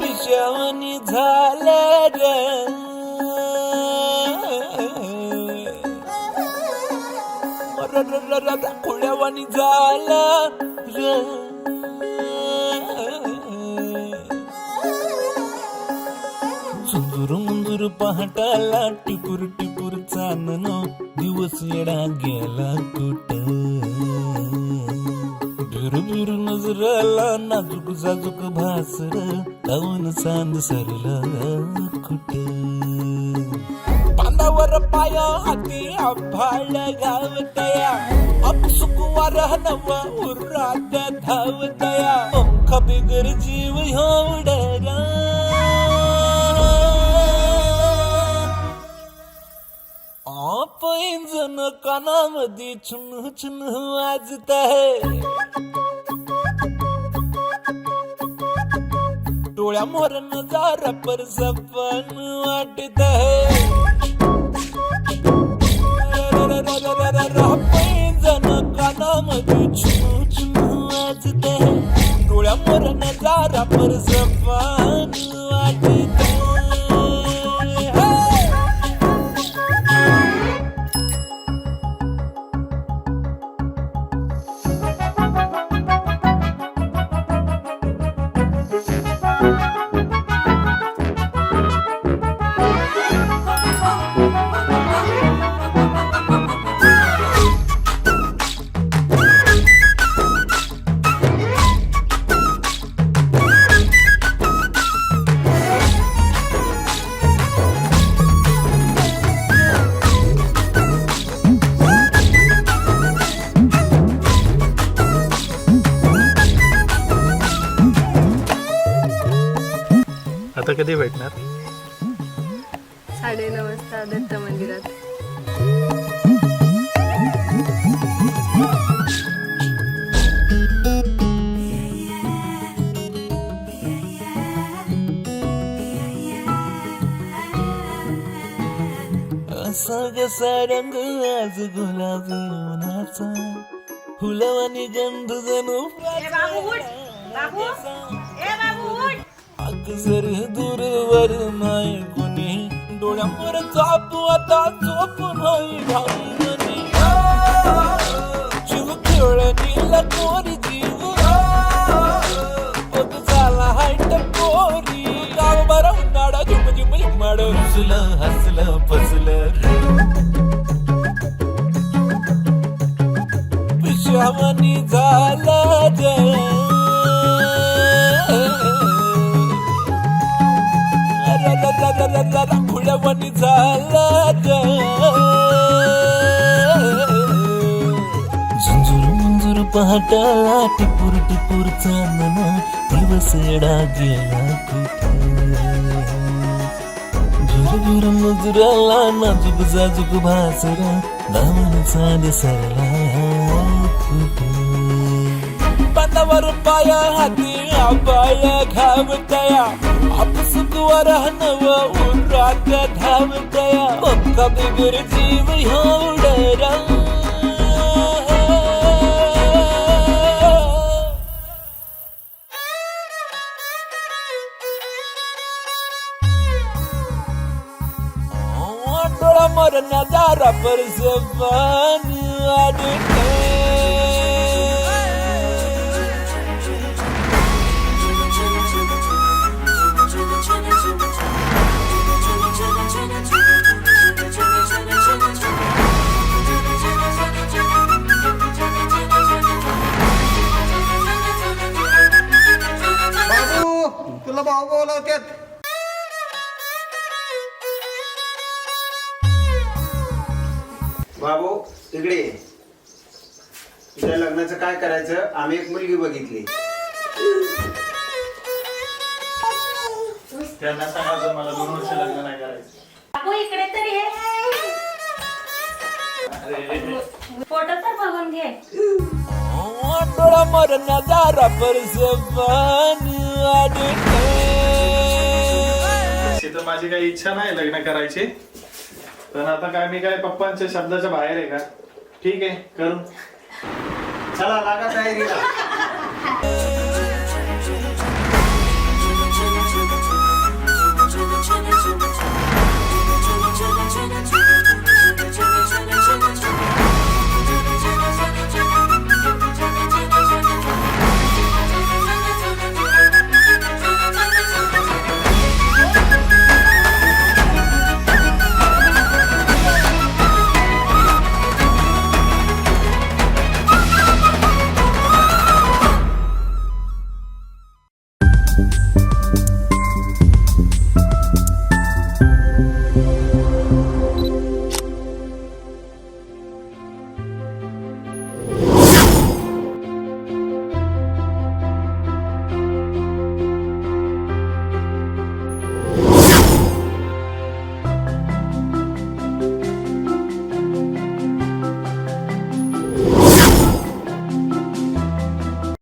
पिशावानी झालं रे, खुळ्यावानी झालं रे. झुंजूर मुंजूर पहाटाला टिपूर टिपूर चांदण, दिवस येडा गेला कुठं. बिरू बिरू नजराला नाजूक जाजूक भासर, लावून चांद सरला कुठं. पानावर पाया हाती आभाळ गावतया, अपसुक वारह नव उरात धावतया. पंख बिगर जीव एवढा पैंजण कानामध्ये चुन चुन वाजत आहे. डोळ्या मोर नजारा पर सपन वाटत आहे. पैंजण कानामध्ये चुन चुन वाजत आहे. डोळ्या मोर नजारा पर सपन वाटत आहे. आता कधी भेटणार? 9:30 वाजता दत्त मंदिरात. असा कसा रंग आज गुलाबी उन्हाचा, फुलवानी गंध जणू जर दूरवर नाही कोणी. डोळ्यावर चापू आता चोप नाही घालून. जीव खेळणीला कोरी जीव बघ झाला हाय टकोरी. गाव बरा उन्हाळा झुम झुम झुमाड, रुसलं हसलं फसलं. पिशावानी झाला जय, खुळ्यावानी झाला झुंजूर मुंजूर पहाटाला टिपूर टिपूर चांदण, दिवस येडा गेला कुठं. झुरझुर मुजराला नाजूक जाजूक भासर, दामन चांद सरला कुठं. पानावर पाया हाती आबाळ घावतया, अपसुक वरहनव उरात धावतया. पंख बिगर जीव एवढा डोळा मोर नजारा पर सपन वाटत. तुला भाऊ बोलवत्यात. बाबू तिकडे ये. तुझ्या लग्नाचं काय करायचं? आम्ही एक मुलगी बघितली. त्यांना सांगायचं मला 2 वर्ष लग्न नाही करायचं. बाबू इकडे तरी ये. फोटो तर बघून घे. डोळा मोर नजारा पर सपन वाटत. तशी तर माझी काही इच्छा नाही लग्न करायची, पण आता काय मी काय पप्पांच्या शब्दाच्या बाहेर आहे का? ठीक आहे करू. चला लागा तयारीला.